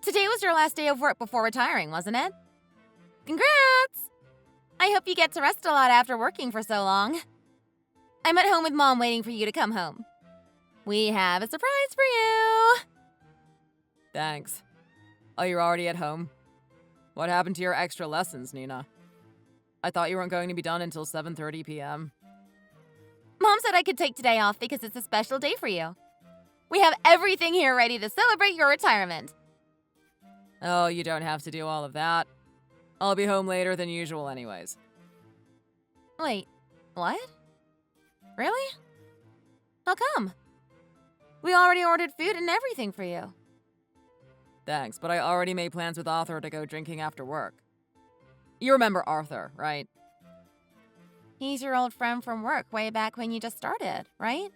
Today was your last day of work before retiring, wasn't it? Congrats! I hope you get to rest a lot after working for so long. I'm at home with Mom waiting for you to come home. We have a surprise for you! Thanks. Oh, you're already at home? What happened to your extra lessons, Nina? I thought you weren't going to be done until 7:30 p.m. Mom said I could take today off because it's a special day for you. We have everything here ready to celebrate your retirement. Oh, you don't have to do all of that. I'll be home later than usual anyways. Wait, what? Really? How come? We already ordered food and everything for you. Thanks, but I already made plans with Arthur to go drinking after work. You remember Arthur, right? He's your old friend from work way back when you just started, right?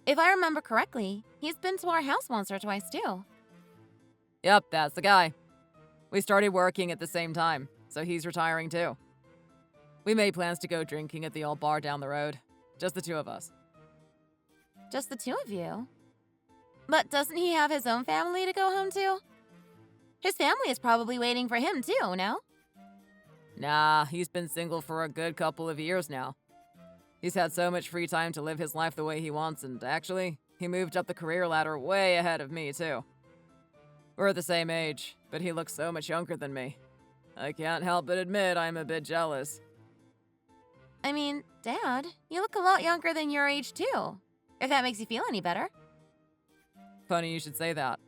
If I remember correctly, he's been to our house once or twice too. Yep, that's the guy. We started working at the same time, so he's retiring too. We made plans to go drinking at the old bar down the road. Just the two of us. Just the two of you? But doesn't he have his own family to go home to? His family is probably waiting for him too, no? Nah, he's been single for a good couple of years now. He's had so much free time to live his life the way he wants, and actually, he moved up the career ladder way ahead of me too. We're the same age, but he looks so much younger than me. I can't help but admit I'm a bit jealous. I mean, Dad, you look a lot younger than your age too, if that makes you feel any better. Funny you should say that.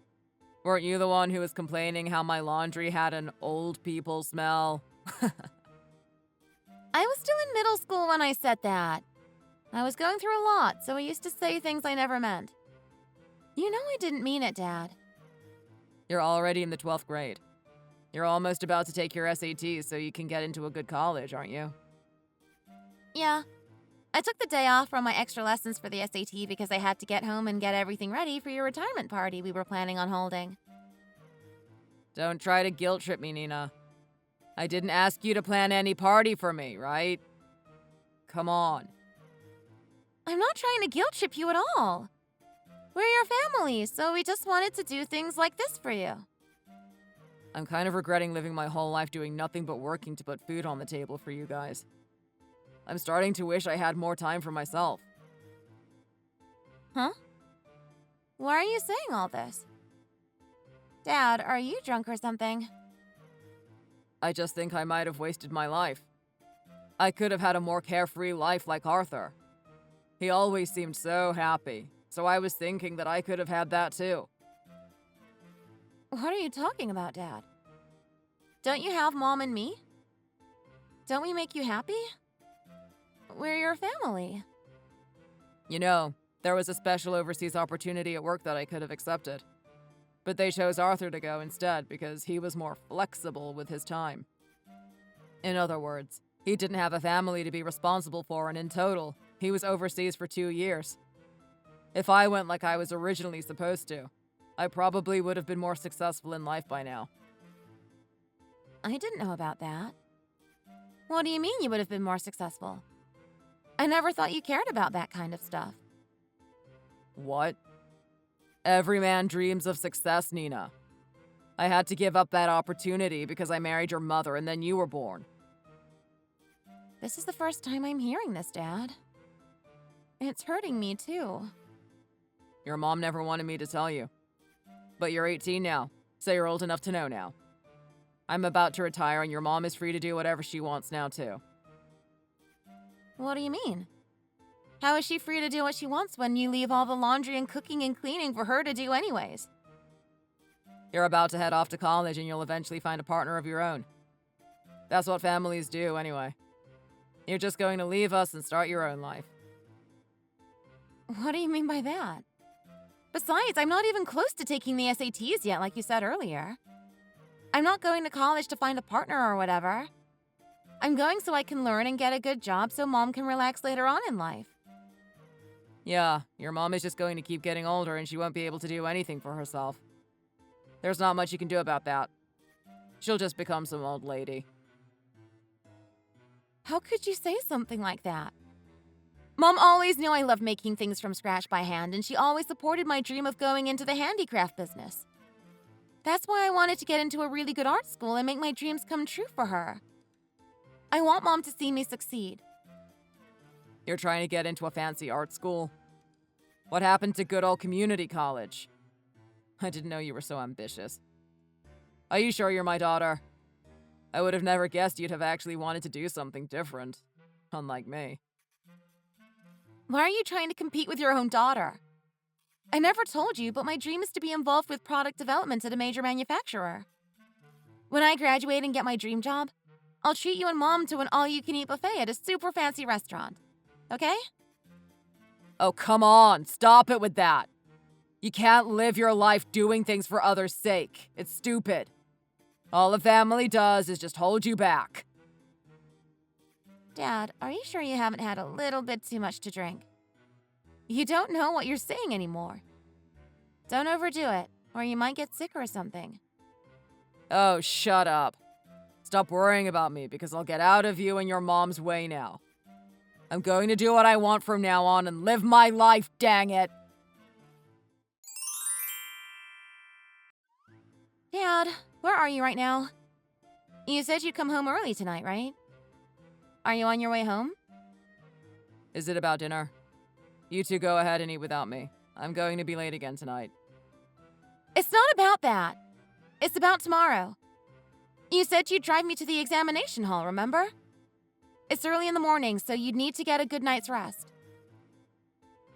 Weren't you the one who was complaining how my laundry had an old people smell? I was still in middle school when I said that. I was going through a lot, so I used to say things I never meant. You know I didn't mean it, Dad. You're already in the 12th grade. You're almost about to take your SATs so you can get into a good college, aren't you? Yeah. I took the day off from my extra lessons for the SAT because I had to get home and get everything ready for your retirement party we were planning on holding. Don't try to guilt trip me, Nina. I didn't ask you to plan any party for me, right? Come on. I'm not trying to guilt trip you at all. We're your family, so we just wanted to do things like this for you. I'm kind of regretting living my whole life doing nothing but working to put food on the table for you guys. I'm starting to wish I had more time for myself. Huh? Why are you saying all this? Dad, are you drunk or something? I just think I might have wasted my life. I could have had a more carefree life like Arthur. He always seemed so happy, so I was thinking that I could have had that too. What are you talking about, Dad? Don't you have Mom and me? Don't we make you happy? We're your family. You know, there was a special overseas opportunity at work that I could have accepted. But they chose Arthur to go instead because he was more flexible with his time. In other words, he didn't have a family to be responsible for, and in total, he was overseas for 2 years. If I went like I was originally supposed to, I probably would have been more successful in life by now. I didn't know about that. What do you mean you would have been more successful? I never thought you cared about that kind of stuff. What? Every man dreams of success, Nina. I had to give up that opportunity because I married your mother and then you were born. This is the first time I'm hearing this, Dad. It's hurting me, too. Your mom never wanted me to tell you. But you're 18 now, so you're old enough to know now. I'm about to retire and your mom is free to do whatever she wants now, too. What do you mean? How is she free to do what she wants when you leave all the laundry and cooking and cleaning for her to do anyways? You're about to head off to college and you'll eventually find a partner of your own. That's what families do, anyway. You're just going to leave us and start your own life. What do you mean by that? Besides, I'm not even close to taking the SATs yet, like you said earlier. I'm not going to college to find a partner or whatever. I'm going so I can learn and get a good job so Mom can relax later on in life. Yeah, your mom is just going to keep getting older and she won't be able to do anything for herself. There's not much you can do about that. She'll just become some old lady. How could you say something like that? Mom always knew I loved making things from scratch by hand, and she always supported my dream of going into the handicraft business. That's why I wanted to get into a really good art school and make my dreams come true for her. I want Mom to see me succeed. You're trying to get into a fancy art school? What happened to good old community college? I didn't know you were so ambitious. Are you sure you're my daughter? I would have never guessed you'd have actually wanted to do something different. Unlike me. Why are you trying to compete with your own daughter? I never told you, but my dream is to be involved with product development at a major manufacturer. When I graduate and get my dream job, I'll treat you and Mom to an all-you-can-eat buffet at a super fancy restaurant. Okay? Oh, come on. Stop it with that. You can't live your life doing things for others' sake. It's stupid. All the family does is just hold you back. Dad, are you sure you haven't had a little bit too much to drink? You don't know what you're saying anymore. Don't overdo it, or you might get sick or something. Oh, shut up. Stop worrying about me because I'll get out of you and your mom's way now. I'm going to do what I want from now on and live my life, dang it. Dad, where are you right now? You said you'd come home early tonight, right? Are you on your way home? Is it about dinner? You two go ahead and eat without me. I'm going to be late again tonight. It's not about that. It's about tomorrow. You said you'd drive me to the examination hall, remember? It's early in the morning, so you'd need to get a good night's rest.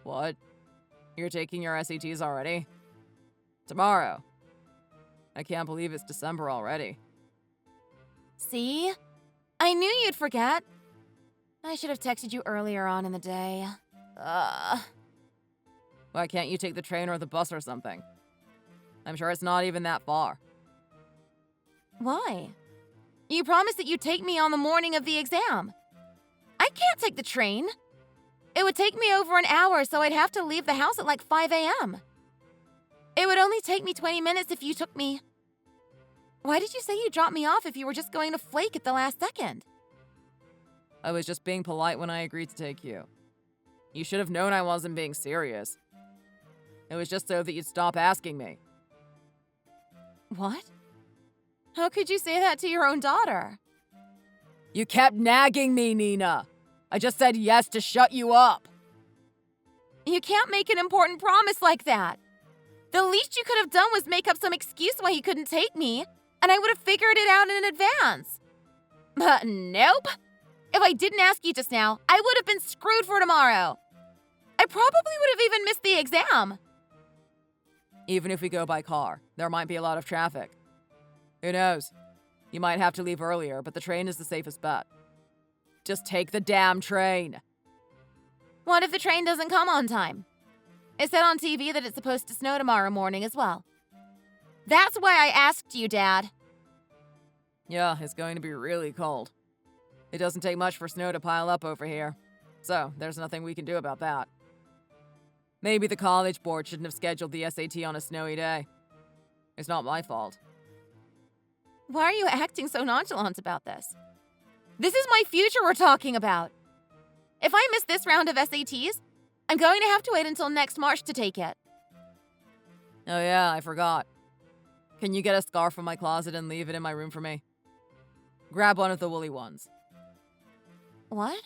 What? You're taking your SATs already? Tomorrow. I can't believe it's December already. See? I knew you'd forget. I should have texted you earlier on in the day. Why can't you take the train or the bus or something? I'm sure it's not even that far. Why? You promised that you'd take me on the morning of the exam. I can't take the train. It would take me over an hour, so I'd have to leave the house at like 5 a.m. It would only take me 20 minutes if you took me. Why did you say you'd drop me off if you were just going to flake at the last second? I was just being polite when I agreed to take you. You should have known I wasn't being serious. It was just so that you'd stop asking me. What? How could you say that to your own daughter? You kept nagging me, Nina. I just said yes to shut you up. You can't make an important promise like that. The least you could have done was make up some excuse why you couldn't take me, and I would have figured it out in advance. But nope. If I didn't ask you just now, I would have been screwed for tomorrow. I probably would have even missed the exam. Even if we go by car, there might be a lot of traffic. Who knows? You might have to leave earlier, but the train is the safest bet. Just take the damn train. What if the train doesn't come on time? It said on TV that it's supposed to snow tomorrow morning as well. That's why I asked you, Dad. Yeah, it's going to be really cold. It doesn't take much for snow to pile up over here, so there's nothing we can do about that. Maybe the college board shouldn't have scheduled the SAT on a snowy day. It's not my fault. Why are you acting so nonchalant about this? This is my future we're talking about. If I miss this round of SATs, I'm going to have to wait until next March to take it. Oh yeah, I forgot. Can you get a scarf from my closet and leave it in my room for me? Grab one of the woolly ones. What?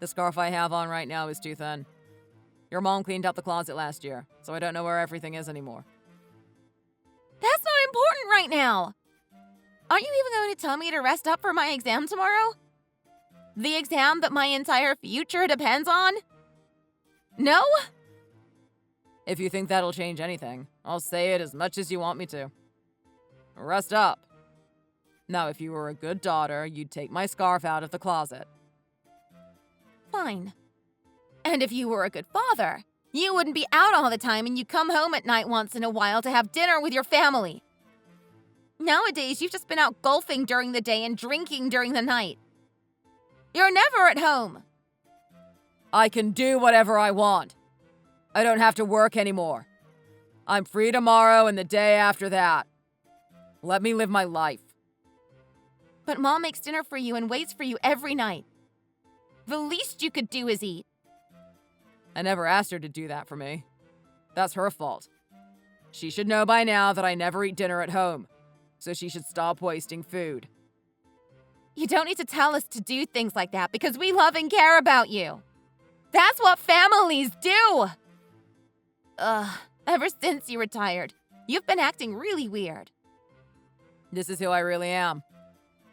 The scarf I have on right now is too thin. Your mom cleaned out the closet last year, so I don't know where everything is anymore. That's not important right now. Aren't you even going to tell me to rest up for my exam tomorrow? The exam that my entire future depends on? No? If you think that'll change anything, I'll say it as much as you want me to. Rest up. Now, if you were a good daughter, you'd take my scarf out of the closet. Fine. And if you were a good father, you wouldn't be out all the time and you'd come home at night once in a while to have dinner with your family. Nowadays, you've just been out golfing during the day and drinking during the night. You're never at home. I can do whatever I want. I don't have to work anymore. I'm free tomorrow and the day after that. Let me live my life. But Mom makes dinner for you and waits for you every night. The least you could do is eat. I never asked her to do that for me. That's her fault. She should know by now that I never eat dinner at home, so she should stop wasting food. You don't need to tell us to do things like that because we love and care about you. That's what families do! Ugh, ever since you retired, you've been acting really weird. This is who I really am.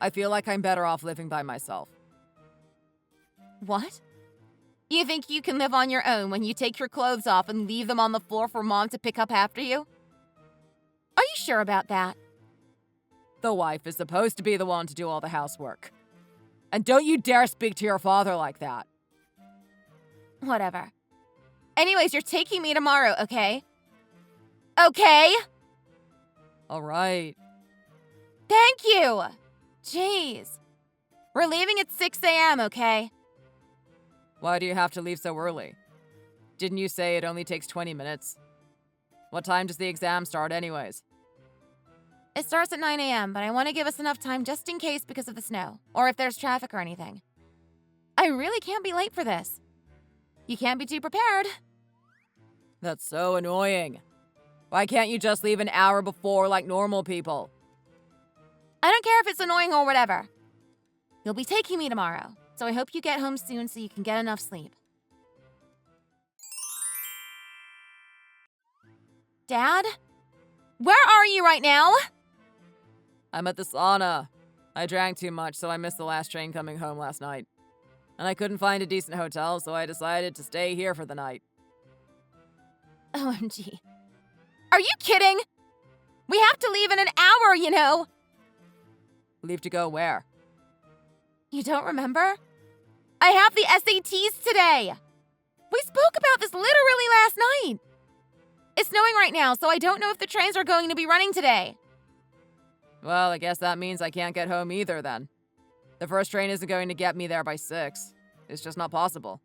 I feel like I'm better off living by myself. What? You think you can live on your own when you take your clothes off and leave them on the floor for Mom to pick up after you? Are you sure about that? The wife is supposed to be the one to do all the housework. And don't you dare speak to your father like that. Whatever. Anyways, you're taking me tomorrow, okay? Okay? All right. Thank you! Jeez. We're leaving at 6 a.m., okay? Why do you have to leave so early? Didn't you say it only takes 20 minutes? What time does the exam start anyways? It starts at 9 a.m., but I want to give us enough time just in case because of the snow, or if there's traffic or anything. I really can't be late for this. You can't be too prepared. That's so annoying. Why can't you just leave an hour before like normal people? I don't care if it's annoying or whatever. You'll be taking me tomorrow, so I hope you get home soon so you can get enough sleep. Dad? Where are you right now? I'm at the sauna. I drank too much, so I missed the last train coming home last night. And I couldn't find a decent hotel, so I decided to stay here for the night. OMG. Are you kidding? We have to leave in an hour, you know. Leave to go where? You don't remember? I have the SATs today. We spoke about this literally last night. It's snowing right now, so I don't know if the trains are going to be running today. Well, I guess that means I can't get home either then. The first train isn't going to get me there by 6. It's just not possible.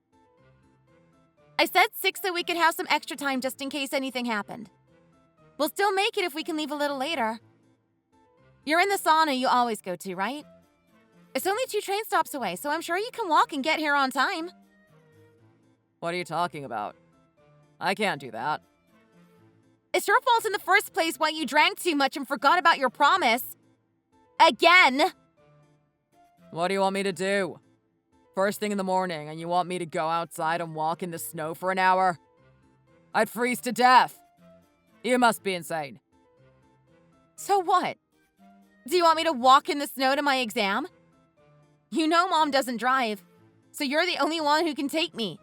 I said 6 so we could have some extra time just in case anything happened. We'll still make it if we can leave a little later. You're in the sauna you always go to, right? It's only 2 train stops away, so I'm sure you can walk and get here on time. What are you talking about? I can't do that. It's your fault in the first place why you drank too much and forgot about your promise. Again! What do you want me to do? First thing in the morning, and you want me to go outside and walk in the snow for an hour? I'd freeze to death. You must be insane. So what? Do you want me to walk in the snow to my exam? You know Mom doesn't drive, so you're the only one who can take me.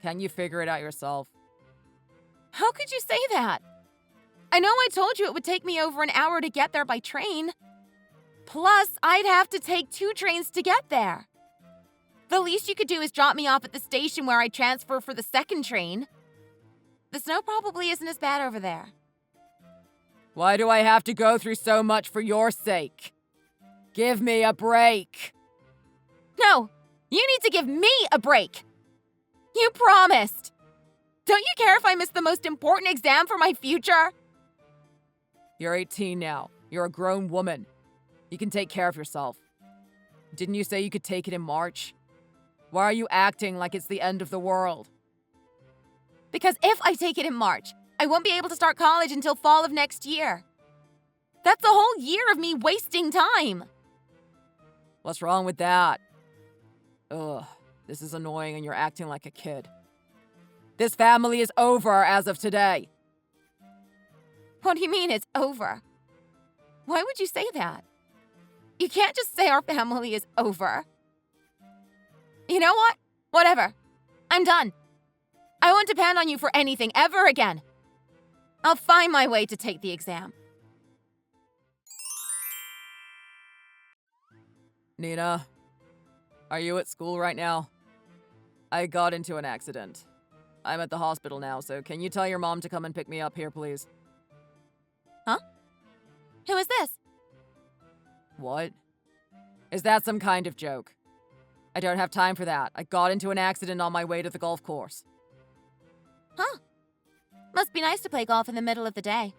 Can you figure it out yourself? How could you say that? I know I told you it would take me over an hour to get there by train. Plus, I'd have to take 2 trains to get there. The least you could do is drop me off at the station where I transfer for the second train. The snow probably isn't as bad over there. Why do I have to go through so much for your sake? Give me a break. No, you need to give me a break. You promised. Don't you care if I miss the most important exam for my future? You're 18 now. You're a grown woman. You can take care of yourself. Didn't you say you could take it in March? Why are you acting like it's the end of the world? Because if I take it in March, I won't be able to start college until fall of next year. That's a whole year of me wasting time. What's wrong with that? Ugh, this is annoying and you're acting like a kid. This family is over as of today. What do you mean it's over? Why would you say that? You can't just say our family is over. You know what? Whatever. I'm done. I won't depend on you for anything ever again. I'll find my way to take the exam. Nina, are you at school right now? I got into an accident. I'm at the hospital now, so can you tell your mom to come and pick me up here, please? Huh? Who is this? What? Is that some kind of joke? I don't have time for that. I got into an accident on my way to the golf course. Huh. Must be nice to play golf in the middle of the day.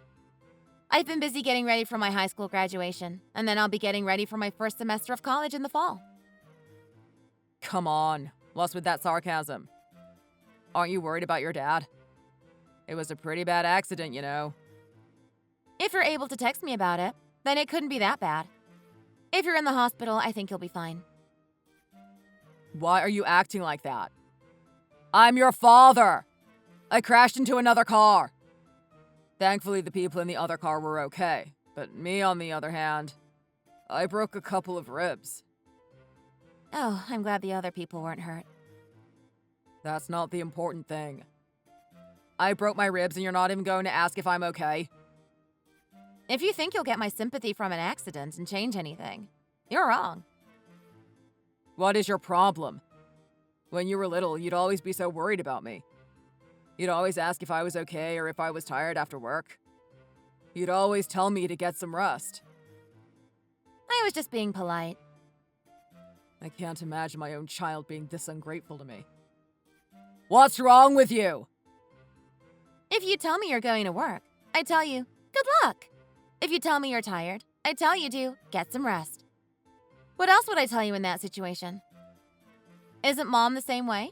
I've been busy getting ready for my high school graduation, and then I'll be getting ready for my first semester of college in the fall. Come on. What's with that sarcasm? Aren't you worried about your dad? It was a pretty bad accident, you know. If you're able to text me about it, then it couldn't be that bad. If you're in the hospital, I think you'll be fine. Why are you acting like that? I'm your father! I crashed into another car. Thankfully, the people in the other car were okay. But me, on the other hand, I broke a couple of ribs. Oh, I'm glad the other people weren't hurt. That's not the important thing. I broke my ribs and you're not even going to ask if I'm okay? If you think you'll get my sympathy from an accident and change anything, you're wrong. What is your problem? When you were little, you'd always be so worried about me. You'd always ask if I was okay or if I was tired after work. You'd always tell me to get some rest. I was just being polite. I can't imagine my own child being this ungrateful to me. What's wrong with you? If you tell me you're going to work, I tell you, good luck. If you tell me you're tired, I tell you to get some rest. What else would I tell you in that situation? Isn't Mom the same way?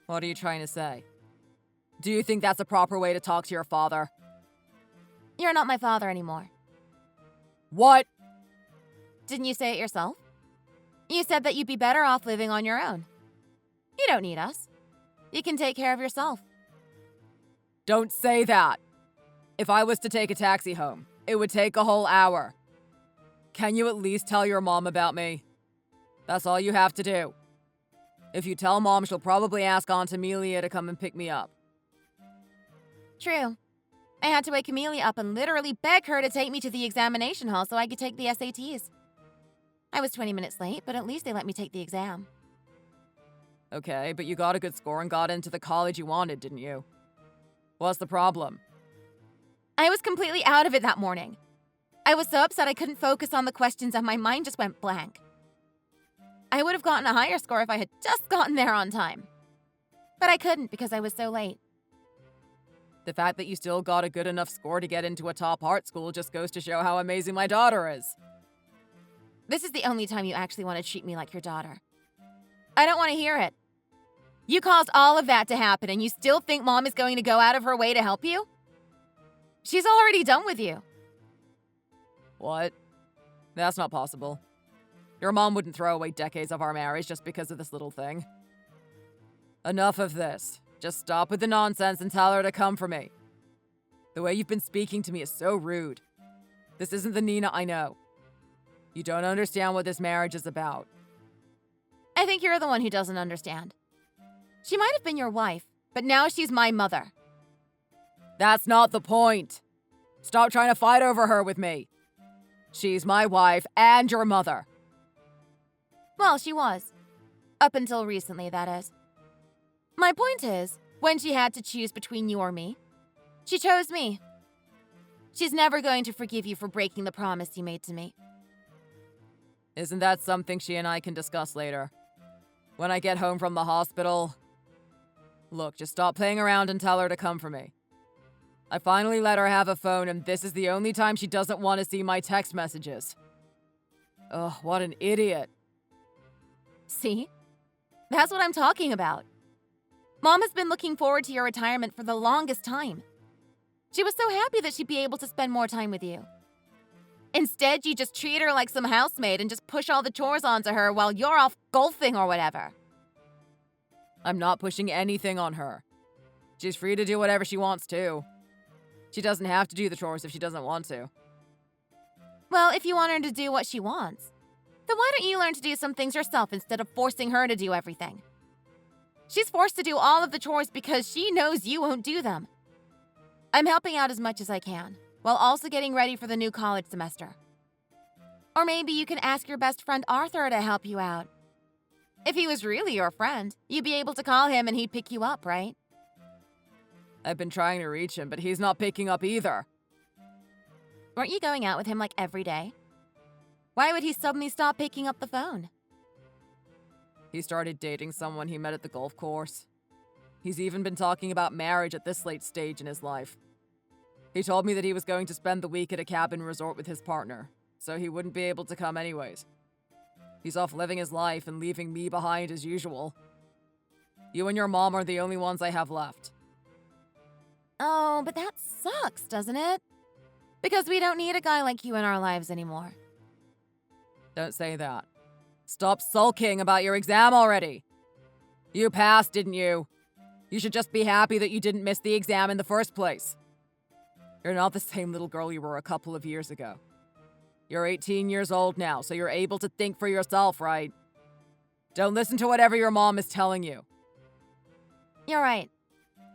What are you trying to say? Do you think that's a proper way to talk to your father? You're not my father anymore. What? Didn't you say it yourself? You said that you'd be better off living on your own. You don't need us. You can take care of yourself. Don't say that. If I was to take a taxi home, it would take a whole hour. Can you at least tell your mom about me? That's all you have to do. If you tell Mom, she'll probably ask Aunt Amelia to come and pick me up. True. I had to wake Amelia up and literally beg her to take me to the examination hall so I could take the SATs. I was 20 minutes late, but at least they let me take the exam. Okay, but you got a good score and got into the college you wanted, didn't you? What's the problem? I was completely out of it that morning. I was so upset I couldn't focus on the questions and my mind just went blank. I would have gotten a higher score if I had just gotten there on time. But I couldn't because I was so late. The fact that you still got a good enough score to get into a top art school just goes to show how amazing my daughter is. This is the only time you actually want to treat me like your daughter. I don't want to hear it. You caused all of that to happen and you still think Mom is going to go out of her way to help you? She's already done with you. What? That's not possible. Your mom wouldn't throw away decades of our marriage just because of this little thing. Enough of this. Just stop with the nonsense and tell her to come for me. The way you've been speaking to me is so rude. This isn't the Nina I know. You don't understand what this marriage is about. I think you're the one who doesn't understand. She might have been your wife, but now she's my mother. That's not the point. Stop trying to fight over her with me. She's my wife and your mother. Well, she was. Up until recently, that is. My point is, when she had to choose between you or me, she chose me. She's never going to forgive you for breaking the promise you made to me. Isn't that something she and I can discuss later? When I get home from the hospital? Look, just stop playing around and tell her to come for me. I finally let her have a phone, and this is the only time she doesn't want to see my text messages. Ugh, what an idiot. See? That's what I'm talking about. Mom has been looking forward to your retirement for the longest time. She was so happy that she'd be able to spend more time with you. Instead, you just treat her like some housemaid and just push all the chores onto her while you're off golfing or whatever. I'm not pushing anything on her. She's free to do whatever she wants to. She doesn't have to do the chores if she doesn't want to. Well, if you want her to do what she wants, then why don't you learn to do some things yourself instead of forcing her to do everything? She's forced to do all of the chores because she knows you won't do them. I'm helping out as much as I can, while also getting ready for the new college semester. Or maybe you can ask your best friend Arthur to help you out. If he was really your friend, you'd be able to call him and he'd pick you up, right? I've been trying to reach him, but he's not picking up either. Weren't you going out with him like every day? Why would he suddenly stop picking up the phone? He started dating someone he met at the golf course. He's even been talking about marriage at this late stage in his life. He told me that he was going to spend the week at a cabin resort with his partner, so he wouldn't be able to come anyways. He's off living his life and leaving me behind as usual. You and your mom are the only ones I have left. Oh, but that sucks, doesn't it? Because we don't need a guy like you in our lives anymore. Don't say that. Stop sulking about your exam already. You passed, didn't you? You should just be happy that you didn't miss the exam in the first place. You're not the same little girl you were a couple of years ago. You're 18 years old now, so you're able to think for yourself, right? Don't listen to whatever your mom is telling you. You're right.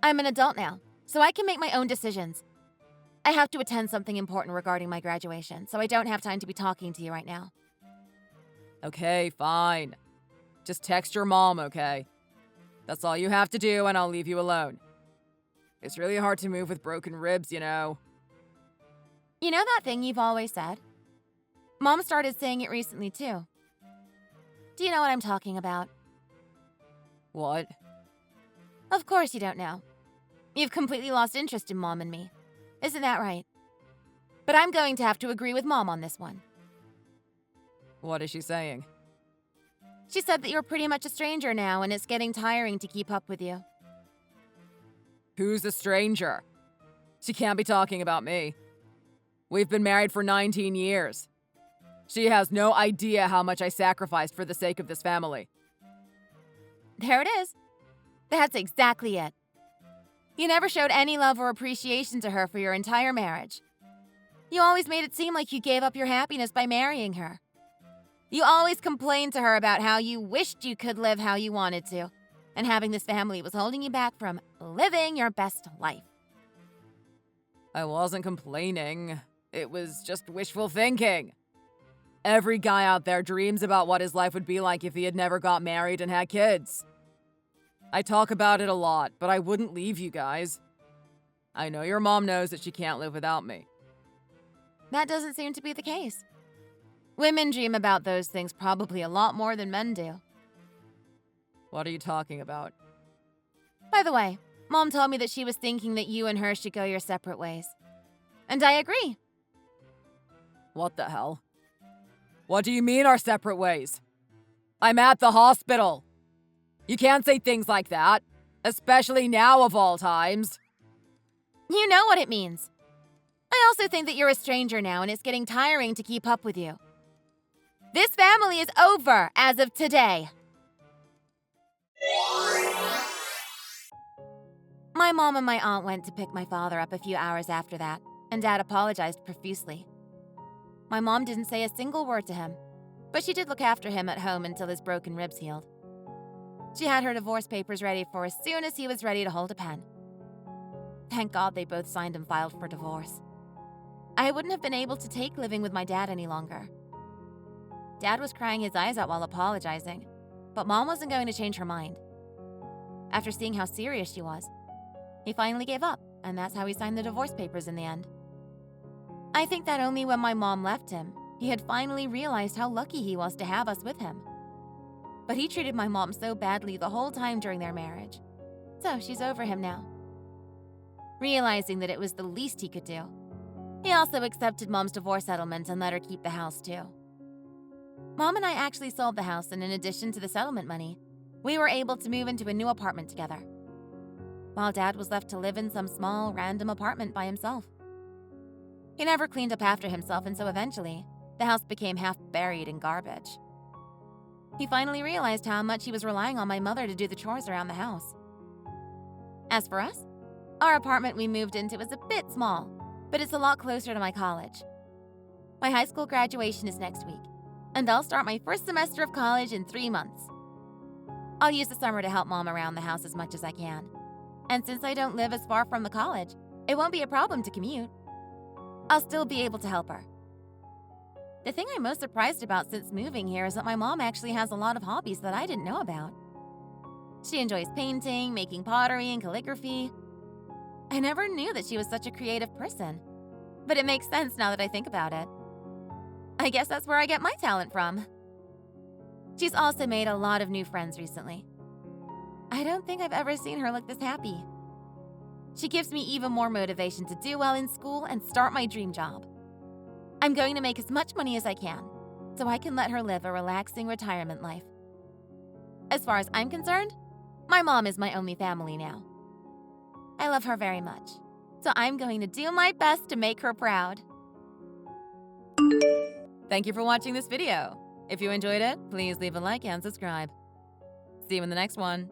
I'm an adult now, so I can make my own decisions. I have to attend something important regarding my graduation, so I don't have time to be talking to you right now. Okay, fine. Just text your mom, okay? That's all you have to do, and I'll leave you alone. It's really hard to move with broken ribs, you know. You know that thing you've always said? Mom started saying it recently, too. Do you know what I'm talking about? What? Of course you don't know. You've completely lost interest in Mom and me. Isn't that right? But I'm going to have to agree with Mom on this one. What is she saying? She said that you're pretty much a stranger now and it's getting tiring to keep up with you. Who's a stranger? She can't be talking about me. We've been married for 19 years. She has no idea how much I sacrificed for the sake of this family. There it is. That's exactly it. You never showed any love or appreciation to her for your entire marriage. You always made it seem like you gave up your happiness by marrying her. You always complained to her about how you wished you could live how you wanted to, and having this family was holding you back from living your best life. I wasn't complaining. It was just wishful thinking. Every guy out there dreams about what his life would be like if he had never got married and had kids. I talk about it a lot, but I wouldn't leave you guys. I know your mom knows that she can't live without me. That doesn't seem to be the case. Women dream about those things probably a lot more than men do. What are you talking about? By the way, Mom told me that she was thinking that you and her should go your separate ways. And I agree. What the hell? What do you mean our separate ways? I'm at the hospital. You can't say things like that, especially now of all times. You know what it means. I also think that you're a stranger now and it's getting tiring to keep up with you. This family is over as of today. My mom and my aunt went to pick my father up a few hours after that, and Dad apologized profusely. My mom didn't say a single word to him, but she did look after him at home until his broken ribs healed. She had her divorce papers ready for as soon as he was ready to hold a pen. Thank God they both signed and filed for divorce. I wouldn't have been able to take living with my dad any longer. Dad was crying his eyes out while apologizing, but Mom wasn't going to change her mind. After seeing how serious she was, he finally gave up, and that's how he signed the divorce papers in the end. I think that only when my mom left him, he had finally realized how lucky he was to have us with him. But he treated my mom so badly the whole time during their marriage. So she's over him now. Realizing that it was the least he could do, he also accepted Mom's divorce settlement and let her keep the house too. Mom and I actually sold the house, and in addition to the settlement money, we were able to move into a new apartment together, while Dad was left to live in some small, random apartment by himself. He never cleaned up after himself, and so eventually, the house became half buried in garbage. He finally realized how much he was relying on my mother to do the chores around the house. As for us, our apartment we moved into was a bit small, but it's a lot closer to my college. My high school graduation is next week, and I'll start my first semester of college in 3 months. I'll use the summer to help Mom around the house as much as I can. And since I don't live as far from the college, it won't be a problem to commute. I'll still be able to help her. The thing I'm most surprised about since moving here is that my mom actually has a lot of hobbies that I didn't know about. She enjoys painting, making pottery, and calligraphy. I never knew that she was such a creative person, but it makes sense now that I think about it. I guess that's where I get my talent from. She's also made a lot of new friends recently. I don't think I've ever seen her look this happy. She gives me even more motivation to do well in school and start my dream job. I'm going to make as much money as I can, so I can let her live a relaxing retirement life. As far as I'm concerned, my mom is my only family now. I love her very much, So I'm going to do my best to make her proud. Thank you for watching this video. If you enjoyed it, please leave a like and subscribe. See you in the next one.